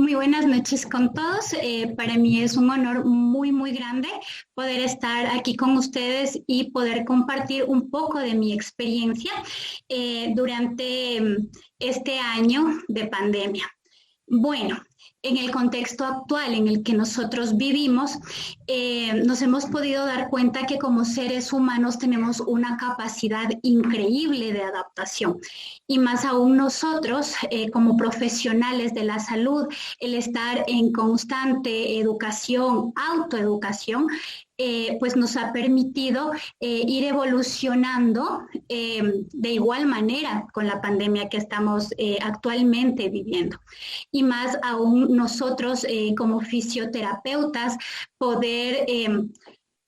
Muy buenas noches con todos. Para mí es un honor muy grande poder estar aquí con ustedes y poder compartir un poco de mi experiencia durante este año de pandemia. Bueno, en el contexto actual en el que nosotros vivimos, nos hemos podido dar cuenta que como seres humanos tenemos una capacidad increíble de adaptación y más aún nosotros como profesionales de la salud, el estar en constante educación, autoeducación, pues nos ha permitido ir evolucionando de igual manera con la pandemia que estamos actualmente viviendo. Y más aún nosotros como fisioterapeutas poder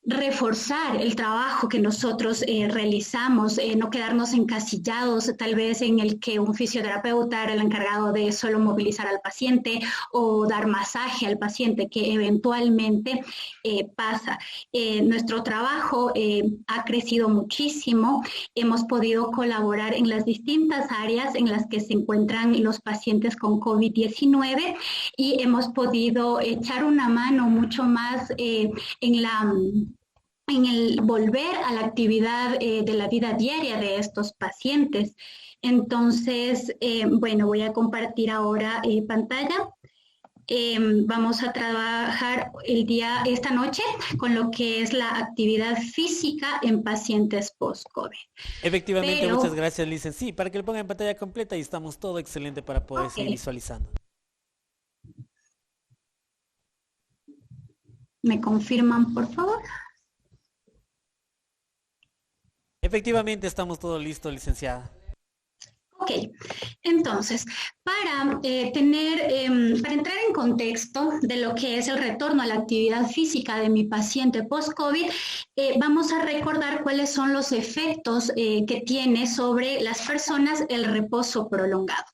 reforzar el trabajo que nosotros realizamos, no quedarnos encasillados tal vez en el que un fisioterapeuta era el encargado de solo movilizar al paciente o dar masaje al paciente, que eventualmente pasa. Nuestro trabajo ha crecido muchísimo, hemos podido colaborar en las distintas áreas en las que se encuentran los pacientes con COVID-19 y hemos podido echar una mano mucho más en el volver a la actividad de la vida diaria de estos pacientes. Entonces, bueno, voy a compartir ahora pantalla. Vamos a trabajar esta noche con lo que es la actividad física en pacientes post-COVID. Efectivamente, muchas gracias, Licen. Sí, para que lo ponga en pantalla completa y estamos todo excelente para poder seguir visualizando. ¿Me confirman, por favor? Efectivamente, estamos todo listo, licenciada. Ok, entonces, para entrar en contexto de lo que es el retorno a la actividad física de mi paciente post-COVID, vamos a recordar cuáles son los efectos que tiene sobre las personas el reposo prolongado.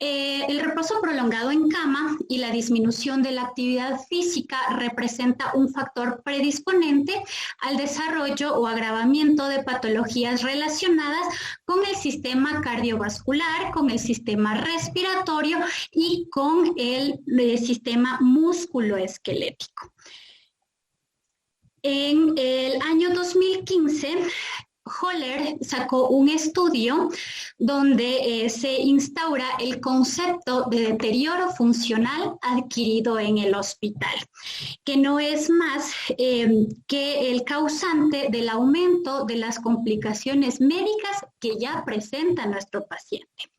El reposo prolongado en cama y la disminución de la actividad física representa un factor predisponente al desarrollo o agravamiento de patologías relacionadas con el sistema cardiovascular, con el sistema respiratorio y con el sistema musculoesquelético. En el año 2015, Holler sacó un estudio donde se instaura el concepto de deterioro funcional adquirido en el hospital, que no es más que el causante del aumento de las complicaciones médicas que ya presenta nuestro paciente.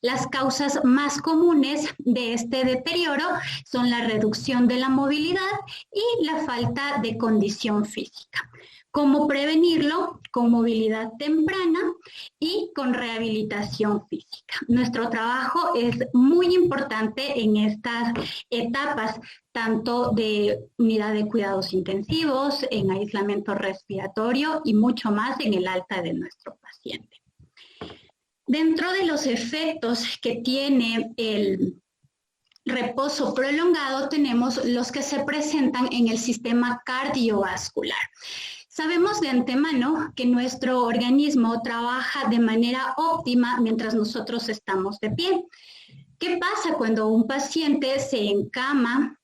Las causas más comunes de este deterioro son la reducción de la movilidad y la falta de condición física. ¿Cómo prevenirlo? Con movilidad temprana y con rehabilitación física. Nuestro trabajo es muy importante en estas etapas, tanto de unidad de cuidados intensivos, en aislamiento respiratorio y mucho más en el alta de nuestro paciente. Dentro de los efectos que tiene el reposo prolongado, tenemos los que se presentan en el sistema cardiovascular. Sabemos de antemano que nuestro organismo trabaja de manera óptima mientras nosotros estamos de pie. ¿Qué pasa cuando un paciente se encama,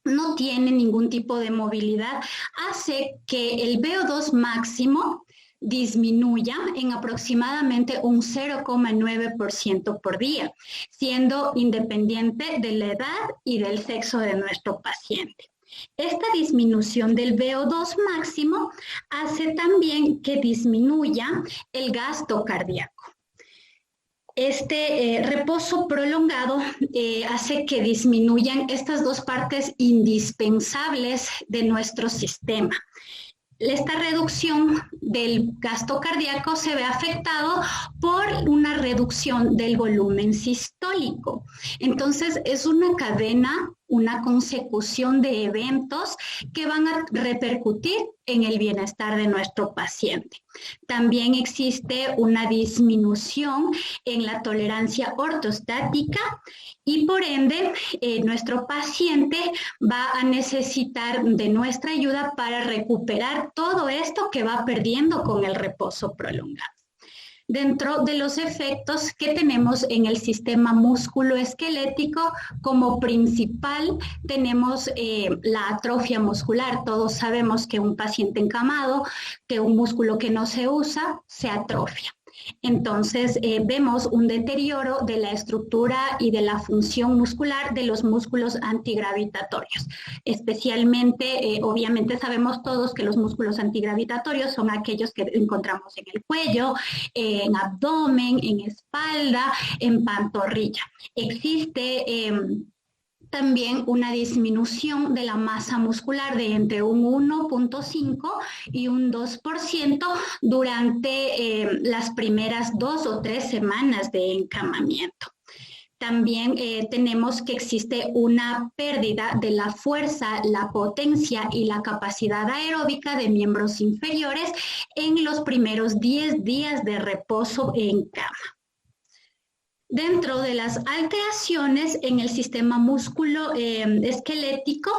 no tiene ningún tipo de movilidad? Hace que el VO2 máximo disminuya en aproximadamente un 0,9% por día, siendo independiente de la edad y del sexo de nuestro paciente. Esta disminución del VO2 máximo hace también que disminuya el gasto cardíaco. Este reposo prolongado hace que disminuyan estas dos partes indispensables de nuestro sistema. Esta reducción del gasto cardíaco se ve afectado por una reducción del volumen sistólico. Entonces, es una cadena, una consecución de eventos que van a repercutir en el bienestar de nuestro paciente. También existe una disminución en la tolerancia ortostática y por ende nuestro paciente va a necesitar de nuestra ayuda para recuperar todo esto que va perdiendo con el reposo prolongado. Dentro de los efectos que tenemos en el sistema musculoesquelético, como principal tenemos la atrofia muscular. Todos sabemos que un paciente encamado, que un músculo que no se usa, se atrofia. Entonces, vemos un deterioro de la estructura y de la función muscular de los músculos antigravitatorios. Especialmente, obviamente sabemos todos que los músculos antigravitatorios son aquellos que encontramos en el cuello, en abdomen, en espalda, en pantorrilla. Existe también una disminución de la masa muscular de entre un 1.5 y un 2% durante las primeras 2 o 3 semanas de encamamiento. También tenemos que existe una pérdida de la fuerza, la potencia y la capacidad aeróbica de miembros inferiores en los primeros 10 días de reposo en cama. Dentro de las alteraciones en el sistema musculoesquelético,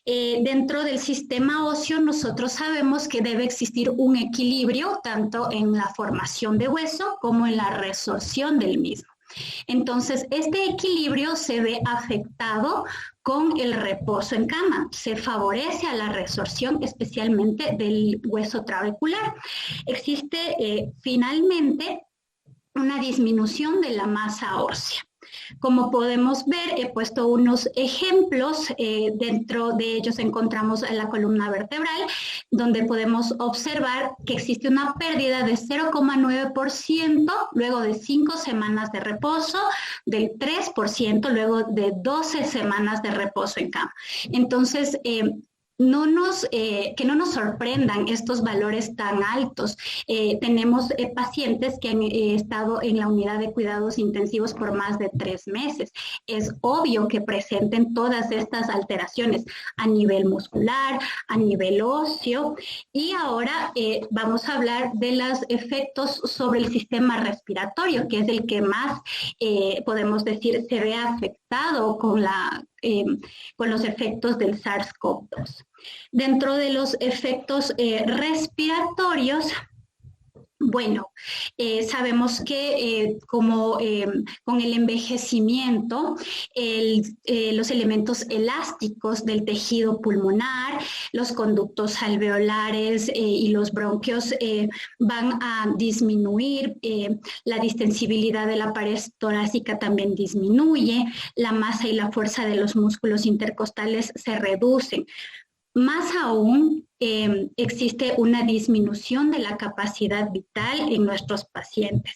dentro del sistema óseo, nosotros sabemos que debe existir un equilibrio tanto en la formación de hueso como en la resorción del mismo. Entonces, este equilibrio se ve afectado con el reposo en cama. Se favorece a la resorción, especialmente del hueso trabecular. Existe finalmente una disminución de la masa ósea. Como podemos ver, he puesto unos ejemplos, dentro de ellos encontramos la columna vertebral, donde podemos observar que existe una pérdida de 0,9% luego de 5 semanas de reposo, del 3% luego de 12 semanas de reposo en cama. Entonces, que no nos sorprendan estos valores tan altos. Tenemos pacientes que han estado en la unidad de cuidados intensivos por más de 3 meses. Es obvio que presenten todas estas alteraciones a nivel muscular, a nivel óseo. Y ahora vamos a hablar de los efectos sobre el sistema respiratorio, que es el que más, podemos decir, se ve afectado con los efectos del SARS-CoV-2. Dentro de los efectos respiratorios, bueno, sabemos que con el envejecimiento, los elementos elásticos del tejido pulmonar, los conductos alveolares y los bronquios van a disminuir, la distensibilidad de la pared torácica también disminuye, la masa y la fuerza de los músculos intercostales se reducen. Más aún, existe una disminución de la capacidad vital en nuestros pacientes.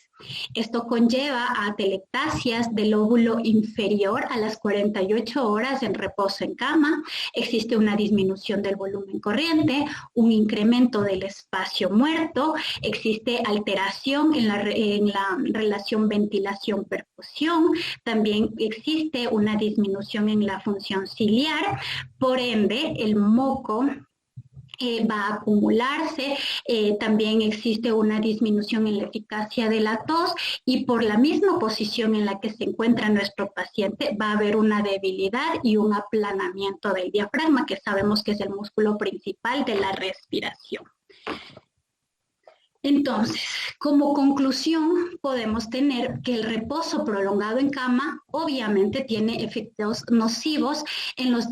Esto conlleva a atelectasias del lóbulo inferior a las 48 horas en reposo en cama. Existe una disminución del volumen corriente, un incremento del espacio muerto, existe alteración en la relación ventilación-perfusión, también existe una disminución en la función ciliar, por ende el moco va a acumularse, también existe una disminución en la eficacia de la tos y por la misma posición en la que se encuentra nuestro paciente va a haber una debilidad y un aplanamiento del diafragma, que sabemos que es el músculo principal de la respiración. Entonces, como conclusión, podemos tener que el reposo prolongado en cama obviamente tiene efectos nocivos en los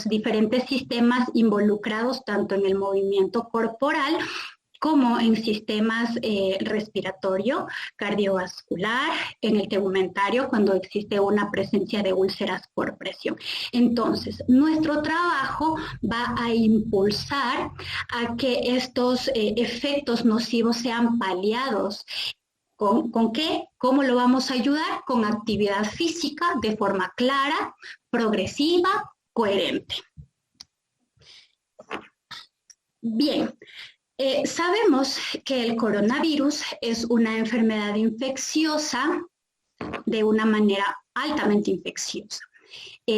diferentes sistemas involucrados tanto en el movimiento corporal como en sistemas respiratorio, cardiovascular, en el tegumentario cuando existe una presencia de úlceras por presión. Entonces, nuestro trabajo va a impulsar a que estos efectos nocivos sean paliados. ¿Con qué? ¿Cómo lo vamos a ayudar? Con actividad física de forma clara, progresiva, coherente. Bien. Sabemos que el coronavirus es una enfermedad infecciosa de una manera altamente infecciosa.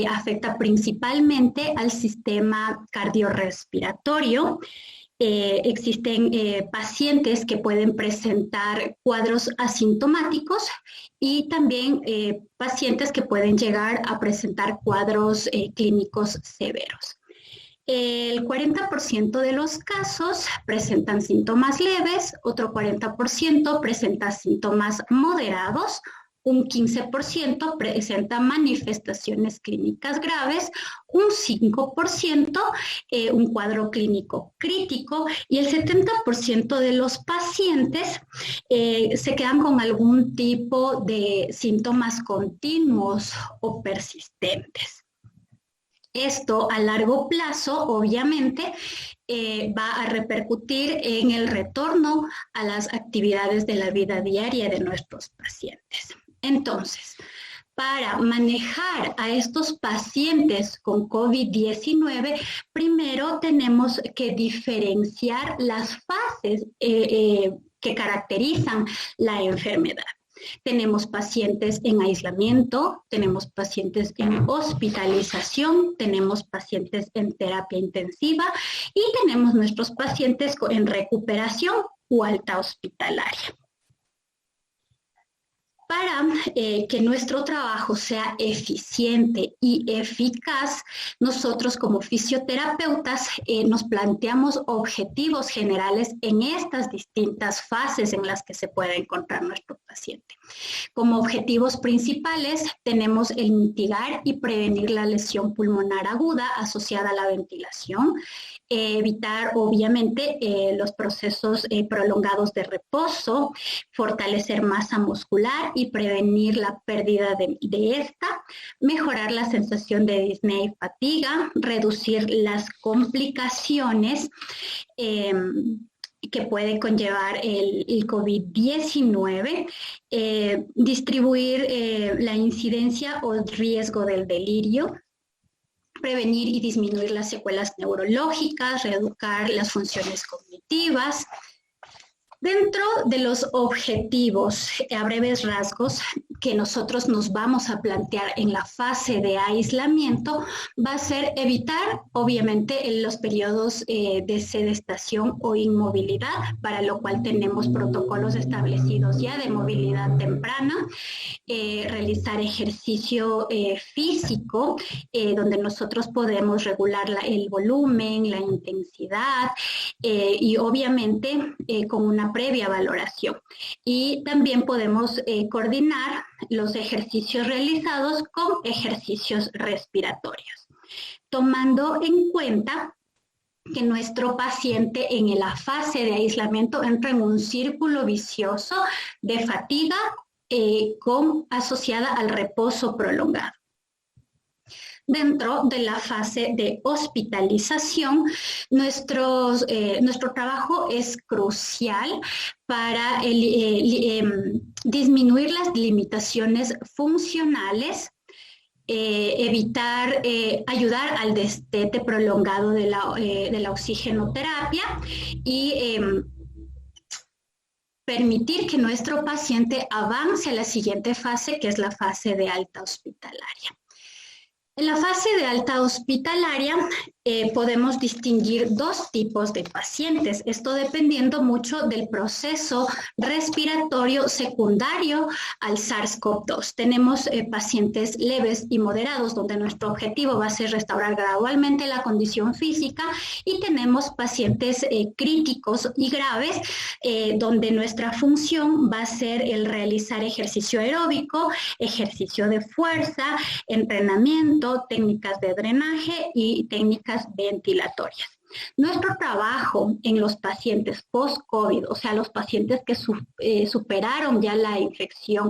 Afecta principalmente al sistema cardiorrespiratorio. Existen pacientes que pueden presentar cuadros asintomáticos y también pacientes que pueden llegar a presentar cuadros clínicos severos. El 40% de los casos presentan síntomas leves, otro 40% presenta síntomas moderados, un 15% presenta manifestaciones clínicas graves, un 5% un cuadro clínico crítico y el 70% de los pacientes se quedan con algún tipo de síntomas continuos o persistentes. Esto a largo plazo, obviamente, va a repercutir en el retorno a las actividades de la vida diaria de nuestros pacientes. Entonces, para manejar a estos pacientes con COVID-19, primero tenemos que diferenciar las fases que caracterizan la enfermedad. Tenemos pacientes en aislamiento, tenemos pacientes en hospitalización, tenemos pacientes en terapia intensiva y tenemos nuestros pacientes en recuperación o alta hospitalaria. Para que nuestro trabajo sea eficiente y eficaz, nosotros como fisioterapeutas nos planteamos objetivos generales en estas distintas fases en las que se puede encontrar nuestro paciente. Como objetivos principales tenemos el mitigar y prevenir la lesión pulmonar aguda asociada a la ventilación, evitar obviamente los procesos prolongados de reposo, fortalecer masa muscular y prevenir la pérdida de esta, mejorar la sensación de disnea y fatiga, reducir las complicaciones que puede conllevar el COVID-19, distribuir la incidencia o riesgo del delirio, prevenir y disminuir las secuelas neurológicas, reeducar las funciones cognitivas. Dentro de los objetivos, a breves rasgos, que nosotros nos vamos a plantear en la fase de aislamiento, va a ser evitar, obviamente, los periodos de sedestación o inmovilidad, para lo cual tenemos protocolos establecidos ya de movilidad temprana, realizar ejercicio físico, donde nosotros podemos regular el volumen, la intensidad y obviamente con una previa valoración. Y también podemos coordinar los ejercicios realizados con ejercicios respiratorios, tomando en cuenta que nuestro paciente en la fase de aislamiento entra en un círculo vicioso de fatiga asociada al reposo prolongado. Dentro de la fase de hospitalización, nuestro trabajo es crucial para disminuir las limitaciones funcionales, ayudar al destete prolongado de la oxigenoterapia y permitir que nuestro paciente avance a la siguiente fase, que es la fase de alta hospitalaria. En la fase de alta hospitalaria podemos distinguir dos tipos de pacientes, esto dependiendo mucho del proceso respiratorio secundario al SARS-CoV-2. Tenemos pacientes leves y moderados, donde nuestro objetivo va a ser restaurar gradualmente la condición física, y tenemos pacientes críticos y graves, donde nuestra función va a ser el realizar ejercicio aeróbico, ejercicio de fuerza, entrenamiento, técnicas de drenaje y técnicas ventilatorias. Nuestro trabajo en los pacientes post-COVID, o sea, los pacientes que superaron ya la infección,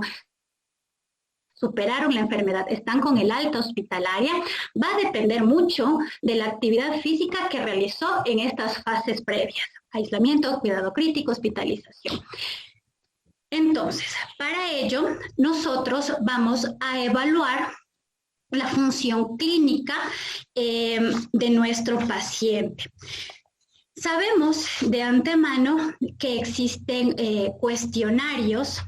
superaron la enfermedad, están con el alta hospitalaria, va a depender mucho de la actividad física que realizó en estas fases previas: aislamiento, cuidado crítico, hospitalización. Entonces, para ello, nosotros vamos a evaluar la función clínica de nuestro paciente. Sabemos de antemano que existen cuestionarios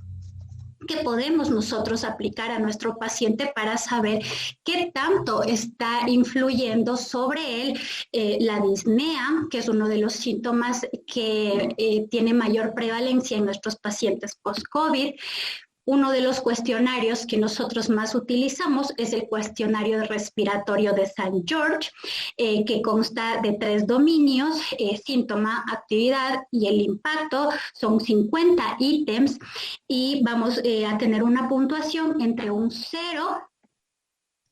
que podemos nosotros aplicar a nuestro paciente para saber qué tanto está influyendo sobre él la disnea, que es uno de los síntomas que tiene mayor prevalencia en nuestros pacientes post-COVID. Uno de los cuestionarios que nosotros más utilizamos es el cuestionario respiratorio de St. George, que consta de 3 dominios, síntoma, actividad y el impacto. Son 50 ítems y vamos a tener una puntuación entre un 0,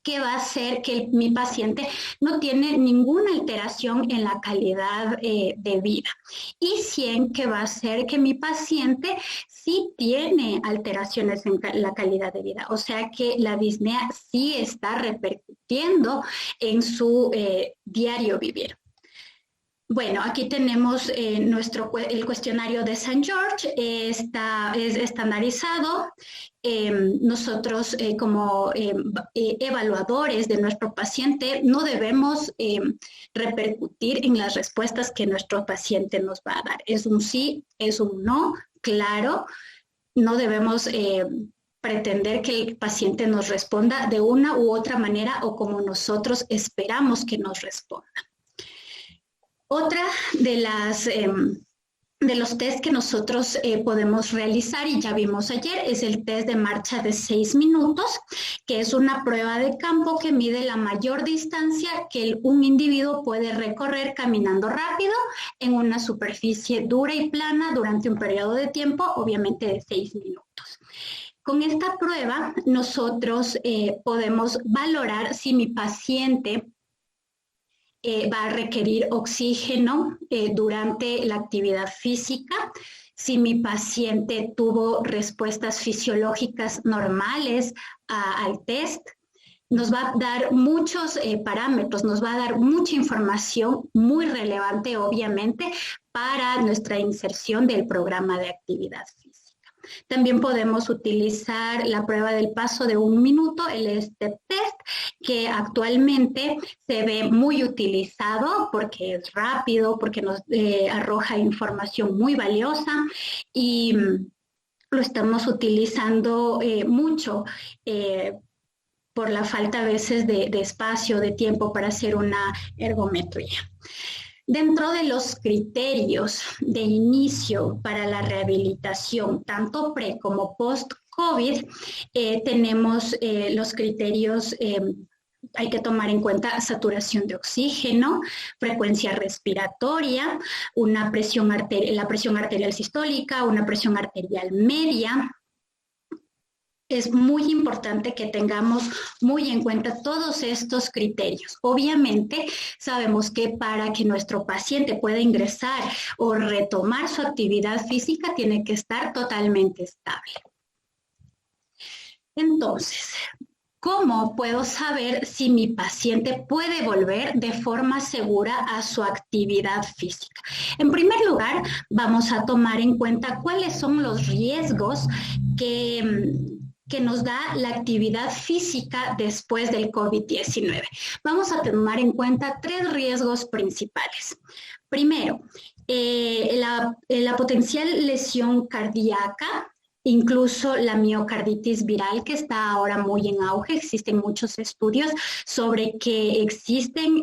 que va a ser que mi paciente no tiene ninguna alteración en la calidad de vida, y 100, que va a ser que mi paciente sí tiene alteraciones en la calidad de vida, o sea que la disnea sí está repercutiendo en su diario vivir. Bueno, aquí tenemos el cuestionario de St. George, es estandarizado. Nosotros como evaluadores de nuestro paciente no debemos repercutir en las respuestas que nuestro paciente nos va a dar. Es un sí, es un no, claro. No debemos pretender que el paciente nos responda de una u otra manera o como nosotros esperamos que nos responda. Otra de los test que nosotros podemos realizar, y ya vimos ayer, es el test de marcha de 6 minutos, que es una prueba de campo que mide la mayor distancia que un individuo puede recorrer caminando rápido en una superficie dura y plana durante un periodo de tiempo, obviamente de 6 minutos. Con esta prueba, nosotros podemos valorar si mi paciente va a requerir oxígeno durante la actividad física, si mi paciente tuvo respuestas fisiológicas normales al test. Nos va a dar muchos parámetros, nos va a dar mucha información muy relevante, obviamente, para nuestra inserción del programa de actividad física. También podemos utilizar la prueba del paso de 1 minuto, el STEP test, que actualmente se ve muy utilizado porque es rápido, porque nos arroja información muy valiosa y lo estamos utilizando mucho por la falta a veces de espacio, de tiempo para hacer una ergometría. Dentro de los criterios de inicio para la rehabilitación, tanto pre como post-COVID, tenemos los criterios, hay que tomar en cuenta saturación de oxígeno, frecuencia respiratoria, la presión arterial sistólica, una presión arterial media. Es muy importante que tengamos muy en cuenta todos estos criterios. Obviamente, sabemos que para que nuestro paciente pueda ingresar o retomar su actividad física, tiene que estar totalmente estable. Entonces, ¿cómo puedo saber si mi paciente puede volver de forma segura a su actividad física? En primer lugar, vamos a tomar en cuenta cuáles son los riesgos que nos da la actividad física después del COVID-19. Vamos a tomar en cuenta 3 riesgos principales. Primero, la potencial lesión cardíaca, incluso la miocarditis viral, que está ahora muy en auge. Existen muchos estudios sobre que existen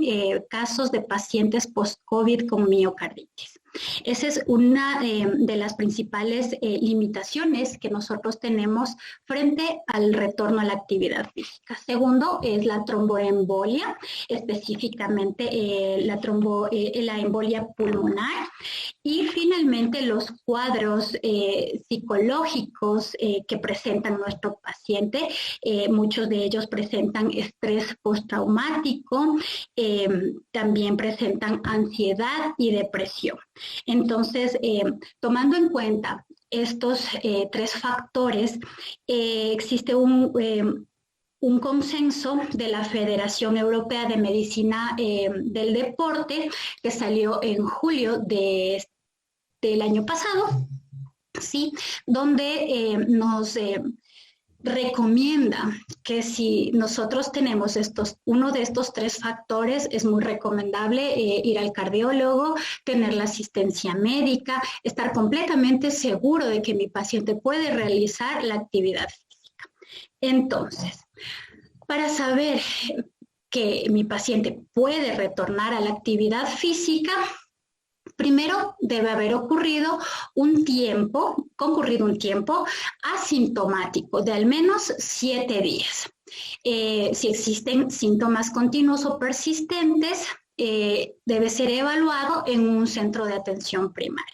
casos de pacientes post-COVID con miocarditis. Esa es una de las principales limitaciones que nosotros tenemos frente al retorno a la actividad física. Segundo es la tromboembolia, específicamente la embolia pulmonar. Y finalmente los cuadros psicológicos que presentan nuestro paciente, muchos de ellos presentan estrés postraumático, también presentan ansiedad y depresión. Entonces, tomando en cuenta estos 3 factores, existe un consenso de la Federación Europea de Medicina del Deporte que salió en julio del año pasado, ¿sí? Donde nos recomienda que si nosotros tenemos uno de estos 3 factores, es muy recomendable ir al cardiólogo, tener la asistencia médica, estar completamente seguro de que mi paciente puede realizar la actividad física. Entonces, para saber que mi paciente puede retornar a la actividad física, Primero debe haber concurrido un tiempo asintomático de al menos 7 días. Si existen síntomas continuos o persistentes, debe ser evaluado en un centro de atención primaria.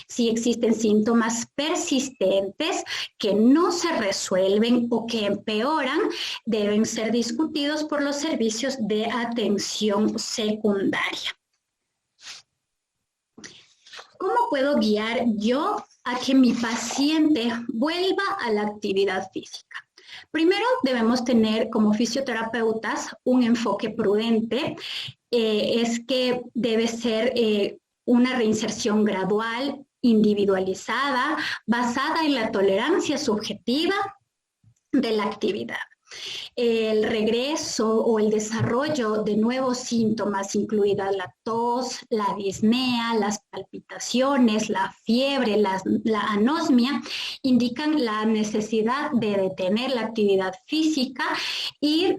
Si existen síntomas persistentes que no se resuelven o que empeoran, deben ser discutidos por los servicios de atención secundaria. ¿Cómo puedo guiar yo a que mi paciente vuelva a la actividad física? Primero, debemos tener como fisioterapeutas un enfoque prudente. Es que debe ser una reinserción gradual, individualizada, basada en la tolerancia subjetiva de la actividad. El regreso o el desarrollo de nuevos síntomas, incluida la tos, la disnea, las palpitaciones, la fiebre, la anosmia, indican la necesidad de detener la actividad física y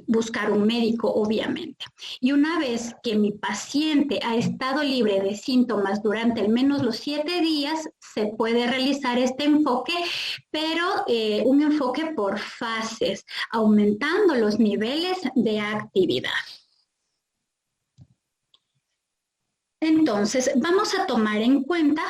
buscar un médico, obviamente. Y una vez que mi paciente ha estado libre de síntomas durante al menos los 7 días, se puede realizar este enfoque, pero un enfoque por fases, aumentando los niveles de actividad. Entonces, vamos a tomar en cuenta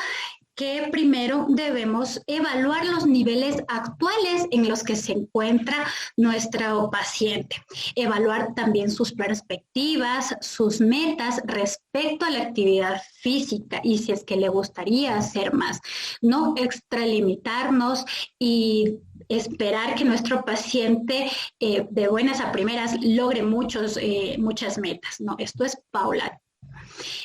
que primero debemos evaluar los niveles actuales en los que se encuentra nuestro paciente. Evaluar también sus perspectivas, sus metas respecto a la actividad física y si es que le gustaría hacer más. No extralimitarnos y esperar que nuestro paciente de buenas a primeras logre muchas metas. No, esto es paulatino.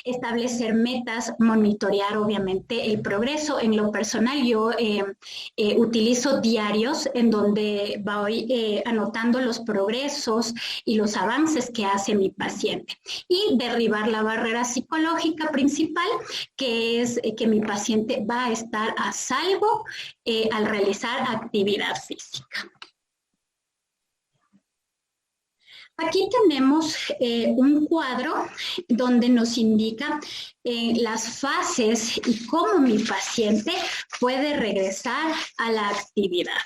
Establecer metas, monitorear obviamente el progreso. En lo personal yo utilizo diarios en donde voy anotando los progresos y los avances que hace mi paciente y derribar la barrera psicológica principal, que es que mi paciente va a estar a salvo al realizar actividad física. Aquí tenemos un cuadro donde nos indica las fases y cómo mi paciente puede regresar a la actividad.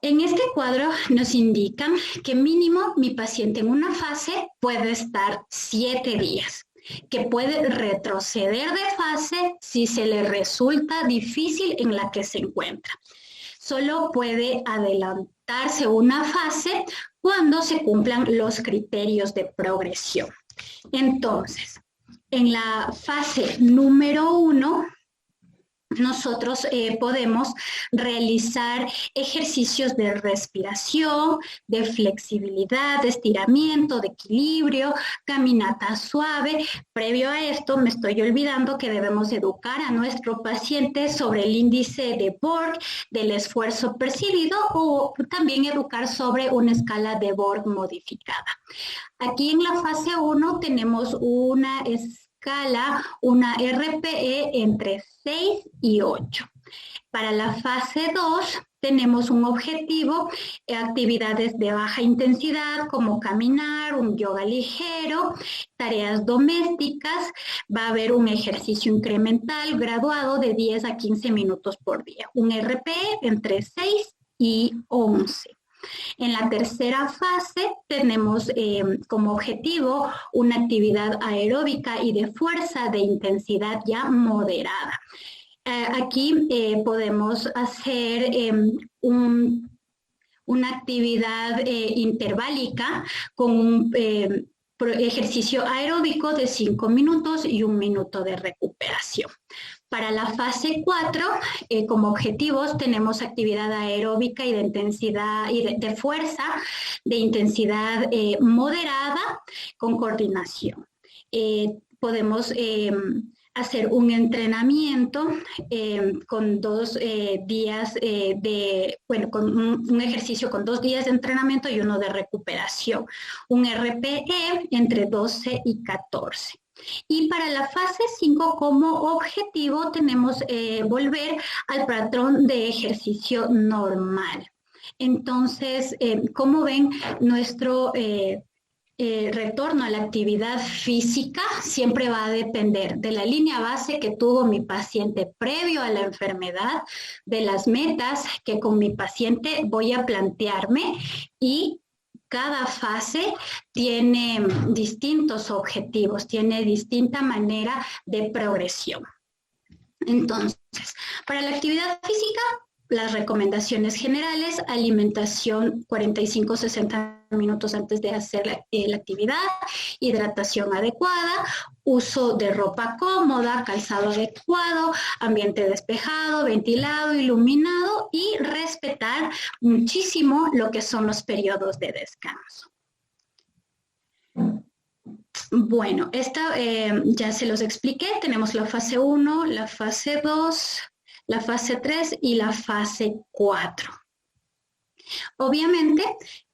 En este cuadro nos indican que mínimo mi paciente en una fase puede estar 7 días, que puede retroceder de fase si se le resulta difícil en la que se encuentra. Solo puede adelantarse una fase cuando se cumplan los criterios de progresión. Entonces, en la fase número 1, nosotros podemos realizar ejercicios de respiración, de flexibilidad, de estiramiento, de equilibrio, caminata suave. Previo a esto, me estoy olvidando que debemos educar a nuestro paciente sobre el índice de Borg, del esfuerzo percibido, o también educar sobre una escala de Borg modificada. Aquí en la fase 1 tenemos una una RPE entre 6 y 8. Para la fase 2 tenemos un objetivo, actividades de baja intensidad como caminar, un yoga ligero, tareas domésticas. Va a haber un ejercicio incremental graduado de 10 a 15 minutos por día. Un RPE entre 6 y 11. En la tercera fase tenemos como objetivo una actividad aeróbica y de fuerza de intensidad ya moderada. Aquí podemos hacer una actividad interválica con un ejercicio aeróbico de 5 minutos y 1 minuto de recuperación. Para la fase 4, como objetivos tenemos actividad aeróbica y de intensidad y de fuerza, de intensidad moderada con coordinación. Podemos hacer un entrenamiento con 2 días con un ejercicio con 2 días de entrenamiento y 1 de recuperación. Un RPE entre 12 y 14. Y para la fase 5 como objetivo tenemos volver al patrón de ejercicio normal. Entonces, como ven, nuestro retorno a la actividad física siempre va a depender de la línea base que tuvo mi paciente previo a la enfermedad, de las metas que con mi paciente voy a plantearme, y cada fase tiene distintos objetivos, tiene distinta manera de progresión. Entonces, para la actividad física, las recomendaciones generales: alimentación 45-60 minutos antes de hacer la actividad, hidratación adecuada, uso de ropa cómoda, calzado adecuado, ambiente despejado, ventilado, iluminado, y respetar muchísimo lo que son los periodos de descanso. Bueno, esta ya se los expliqué. Tenemos la fase 1, la fase 2, la fase 3 y la fase 4. Obviamente,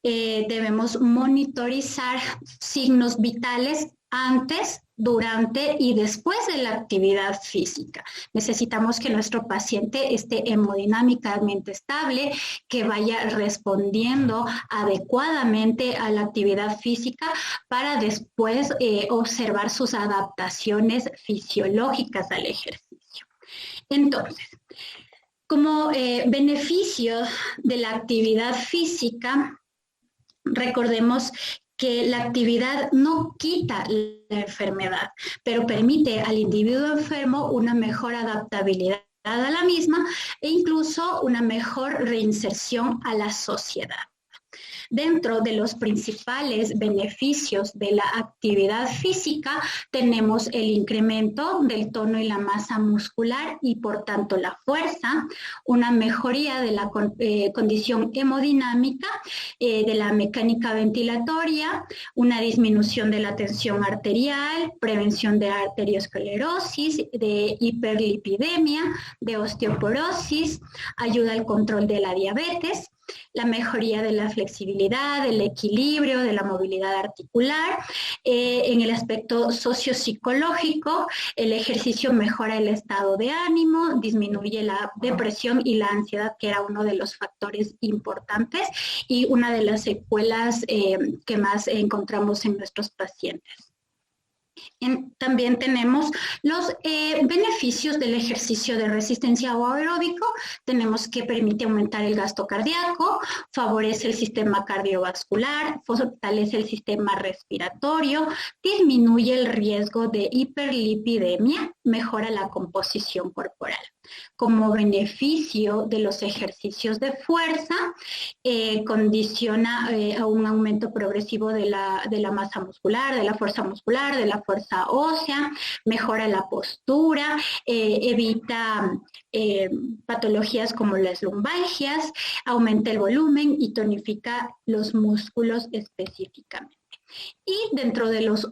debemos monitorizar signos vitales antes, durante y después de la actividad física. Necesitamos que nuestro paciente esté hemodinámicamente estable, que vaya respondiendo adecuadamente a la actividad física para después observar sus adaptaciones fisiológicas al ejercicio. Entonces, como beneficio de la actividad física, recordemos que la actividad no quita la enfermedad, pero permite al individuo enfermo una mejor adaptabilidad a la misma e incluso una mejor reinserción a la sociedad. Dentro de los principales beneficios de la actividad física tenemos el incremento del tono y la masa muscular y por tanto la fuerza, una mejoría de la condición hemodinámica, de la mecánica ventilatoria, una disminución de la tensión arterial, prevención de arteriosclerosis, de hiperlipidemia, de osteoporosis, ayuda al control de la diabetes, la mejoría de la flexibilidad, del equilibrio, de la movilidad articular. En el aspecto sociopsicológico, el ejercicio mejora el estado de ánimo, disminuye la depresión y la ansiedad, que era uno de los factores importantes y una de las secuelas que más encontramos en nuestros pacientes. También tenemos los beneficios del ejercicio de resistencia o aeróbico. Tenemos que permite aumentar el gasto cardíaco, favorece el sistema cardiovascular, fortalece el sistema respiratorio, disminuye el riesgo de hiperlipidemia, mejora la composición corporal. Como beneficio de los ejercicios de fuerza, condiciona a un aumento progresivo de la masa muscular, de la fuerza muscular, de la fuerza ósea, mejora la postura, evita patologías como las lumbalgias, aumenta el volumen y tonifica los músculos específicamente. Y dentro de los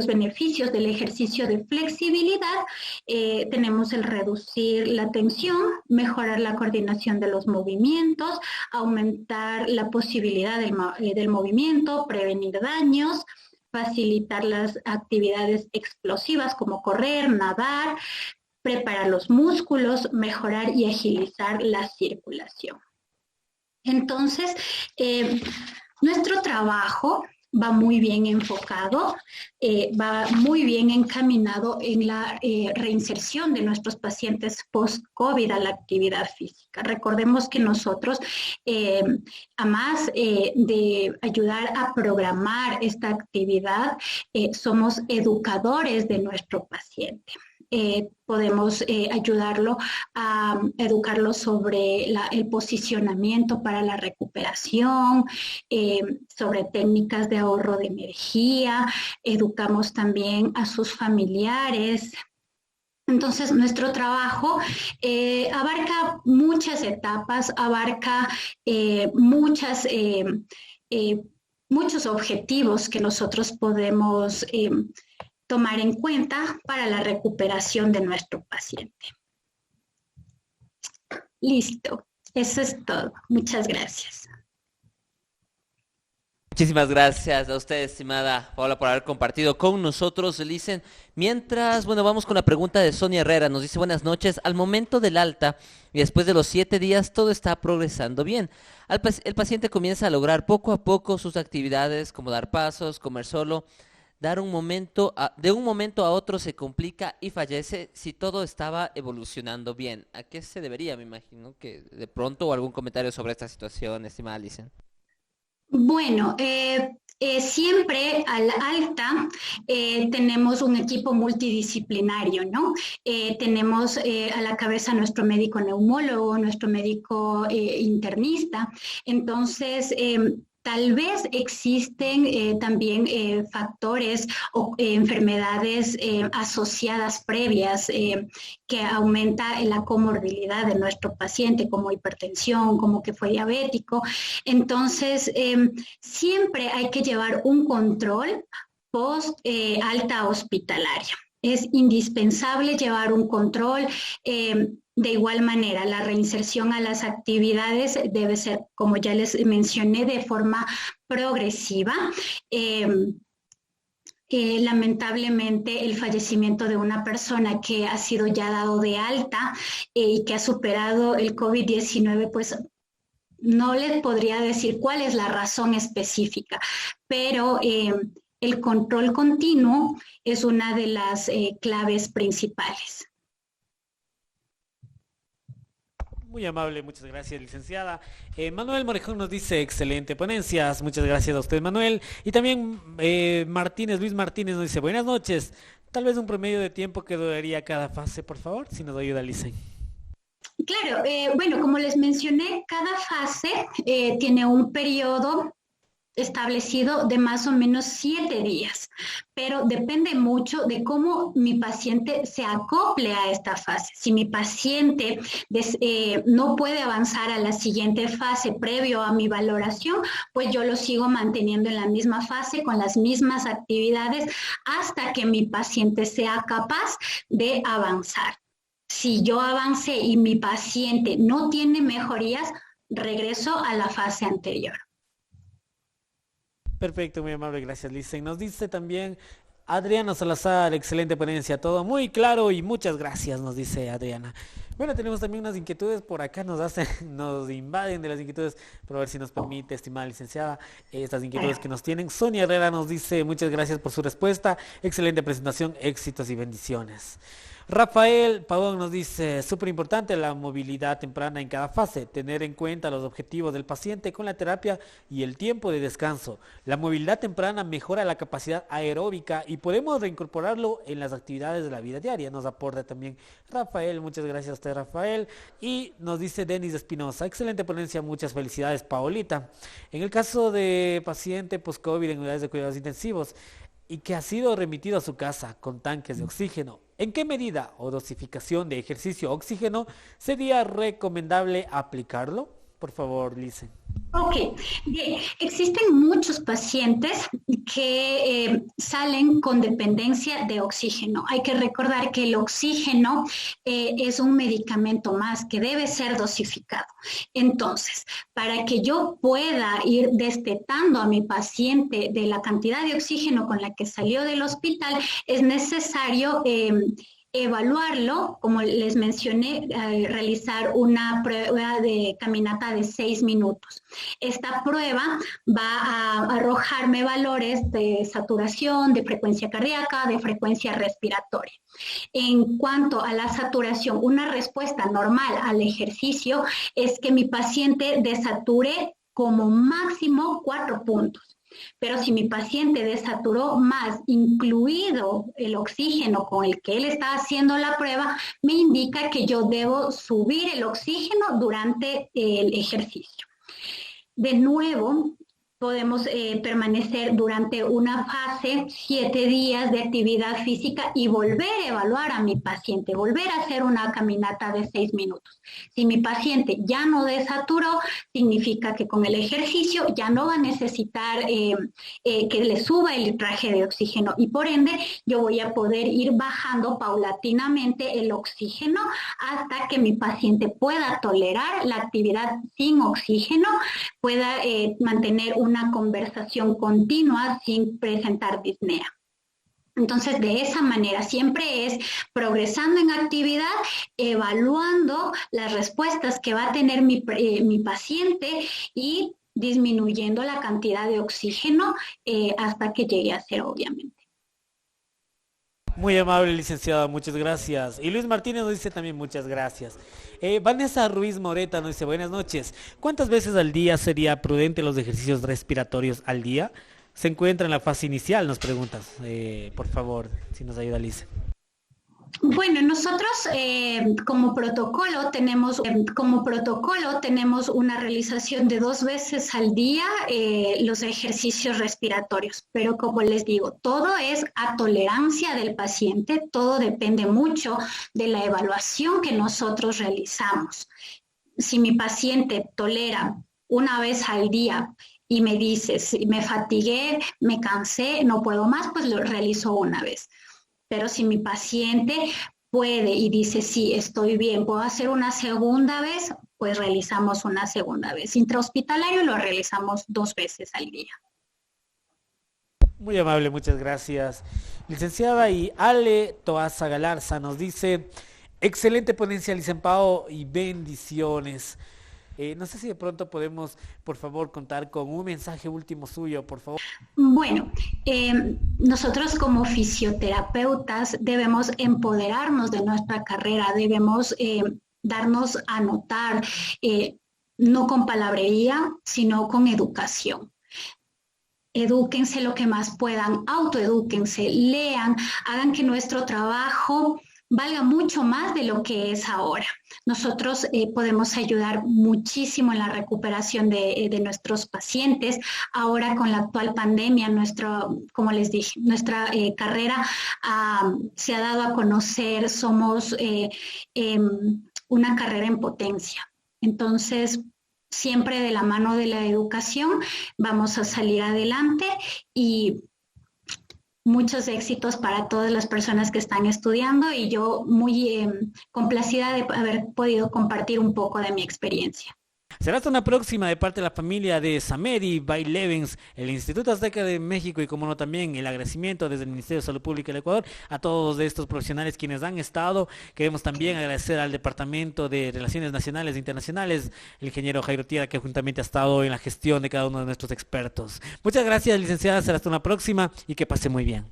beneficios del ejercicio de flexibilidad, tenemos el reducir la tensión, mejorar la coordinación de los movimientos, aumentar la posibilidad del movimiento, prevenir daños, facilitar las actividades explosivas como correr, nadar, preparar los músculos, mejorar y agilizar la circulación. Entonces, nuestro trabajo va muy bien enfocado, va muy bien encaminado en la reinserción de nuestros pacientes post-COVID a la actividad física. Recordemos que nosotros, además de ayudar a programar esta actividad, somos educadores de nuestro paciente. Podemos ayudarlo a educarlo sobre el posicionamiento para la recuperación, sobre técnicas de ahorro de energía, educamos también a sus familiares. Entonces, nuestro trabajo abarca muchas etapas, abarca muchos objetivos que nosotros podemos tomar en cuenta para la recuperación de nuestro paciente. Listo, eso es todo. Muchas gracias. Muchísimas gracias a usted, estimada Paola, por haber compartido con nosotros. Dicen, mientras, bueno, vamos con la pregunta de Sonia Herrera. Nos dice, buenas noches. Al momento del alta y después de los 7 días, todo está progresando bien. El paciente comienza a lograr poco a poco sus actividades, como dar pasos, comer solo. De un momento a otro se complica y fallece si todo estaba evolucionando bien. ¿A qué se debería? Me imagino que de pronto o algún comentario sobre esta situación, estimada Licen. Bueno, siempre al alta tenemos un equipo multidisciplinario, ¿no? Tenemos a la cabeza nuestro médico neumólogo, nuestro médico internista. Entonces, tal vez existen también factores o enfermedades asociadas previas que aumenta la comorbilidad de nuestro paciente, como hipertensión, como que fue diabético. Entonces, siempre hay que llevar un control post alta hospitalaria. Es indispensable llevar un control. De igual manera, la reinserción a las actividades debe ser, como ya les mencioné, de forma progresiva. Lamentablemente, el fallecimiento de una persona que ha sido ya dado de alta y que ha superado el COVID-19, pues no les podría decir cuál es la razón específica, pero el control continuo es una de las claves principales. Muy amable, muchas gracias, licenciada. Manuel Morejón nos dice, excelente ponencias, muchas gracias a usted, Manuel. Y también Luis Martínez nos dice, buenas noches, tal vez un promedio de tiempo que duraría cada fase, por favor, si nos ayuda, Licen. Claro, bueno, como les mencioné, cada fase tiene un periodo establecido de más o menos 7 días, pero depende mucho de cómo mi paciente se acople a esta fase. Si mi paciente no puede avanzar a la siguiente fase previo a mi valoración, pues yo lo sigo manteniendo en la misma fase con las mismas actividades hasta que mi paciente sea capaz de avanzar. Si yo avancé y mi paciente no tiene mejorías, regreso a la fase anterior. Perfecto, muy amable, gracias, Licen. Nos dice también Adriana Salazar, excelente ponencia, todo muy claro y muchas gracias, nos dice Adriana. Bueno, tenemos también unas inquietudes por acá, nos invaden de las inquietudes, pero a ver si nos permite, estimada licenciada, estas inquietudes que nos tienen. Sonia Herrera nos dice, muchas gracias por su respuesta, excelente presentación, éxitos y bendiciones. Rafael Pavón nos dice, súper importante la movilidad temprana en cada fase, tener en cuenta los objetivos del paciente con la terapia y el tiempo de descanso. La movilidad temprana mejora la capacidad aeróbica y podemos reincorporarlo en las actividades de la vida diaria. Nos aporta también Rafael, muchas gracias a usted, Rafael. Y nos dice Denis Espinosa, excelente ponencia, muchas felicidades, Paolita. En el caso de paciente post-COVID en unidades de cuidados intensivos y que ha sido remitido a su casa con tanques de oxígeno, ¿en qué medida o dosificación de ejercicio oxígeno sería recomendable aplicarlo? Por favor, Lice. Ok, bien. Existen muchos pacientes que salen con dependencia de oxígeno. Hay que recordar que el oxígeno es un medicamento más que debe ser dosificado. Entonces, para que yo pueda ir destetando a mi paciente de la cantidad de oxígeno con la que salió del hospital, es necesario evaluarlo, como les mencioné, realizar una prueba de caminata de 6 minutos. Esta prueba va a arrojarme valores de saturación, de frecuencia cardíaca, de frecuencia respiratoria. En cuanto a la saturación, una respuesta normal al ejercicio es que mi paciente desature como máximo 4 puntos. Pero si mi paciente desaturó más, incluido el oxígeno con el que él está haciendo la prueba, me indica que yo debo subir el oxígeno durante el ejercicio. De nuevo, podemos permanecer durante una fase, 7 días de actividad física y volver a evaluar a mi paciente, volver a hacer una caminata de 6 minutos. Si mi paciente ya no desaturó, significa que con el ejercicio ya no va a necesitar que le suba el litraje de oxígeno y por ende yo voy a poder ir bajando paulatinamente el oxígeno hasta que mi paciente pueda tolerar la actividad sin oxígeno, pueda mantener una una conversación continua sin presentar disnea. Entonces, de esa manera, siempre es progresando en actividad, evaluando las respuestas que va a tener mi paciente y disminuyendo la cantidad de oxígeno hasta que llegue a cero, obviamente. Muy amable, licenciada, muchas gracias. Y Luis Martínez nos dice también muchas gracias. Vanessa Ruiz Moreta nos dice buenas noches. ¿Cuántas veces al día sería prudente los ejercicios respiratorios al día? Se encuentra en la fase inicial, nos preguntas. Por favor, si nos ayuda, Lice. Bueno, nosotros como protocolo tenemos una realización de 2 veces al día los ejercicios respiratorios, pero como les digo, todo es a tolerancia del paciente, todo depende mucho de la evaluación que nosotros realizamos. Si mi paciente tolera 1 vez al día y me dice, si me fatigué, me cansé, no puedo más, pues lo realizo 1 vez. Pero si mi paciente puede y dice, sí, estoy bien, puedo hacer una segunda vez, pues realizamos una segunda vez. Intrahospitalario lo realizamos 2 veces al día. Muy amable, muchas gracias. Licenciada, y Ale Toaza Galarza nos dice, excelente ponencia, licenciado, y bendiciones. No sé si de pronto podemos, por favor, contar con un mensaje último suyo, por favor. Bueno, nosotros como fisioterapeutas debemos empoderarnos de nuestra carrera, debemos darnos a notar, no con palabrería, sino con educación. Edúquense lo que más puedan, autoedúquense, lean, hagan que nuestro trabajo valga mucho más de lo que es ahora. Nosotros podemos ayudar muchísimo en la recuperación de nuestros pacientes. Ahora con la actual pandemia, como les dije, nuestra carrera se ha dado a conocer, somos una carrera en potencia. Entonces, siempre de la mano de la educación vamos a salir adelante y muchos éxitos para todas las personas que están estudiando y yo muy complacida de haber podido compartir un poco de mi experiencia. Será hasta una próxima de parte de la familia de Samedi by Levens, el Instituto Azteca de México y como no también el agradecimiento desde el Ministerio de Salud Pública del Ecuador a todos estos profesionales quienes han estado. Queremos también agradecer al Departamento de Relaciones Nacionales e Internacionales, el ingeniero Jairo Tierra, que juntamente ha estado en la gestión de cada uno de nuestros expertos. Muchas gracias, licenciada, será hasta una próxima y que pase muy bien.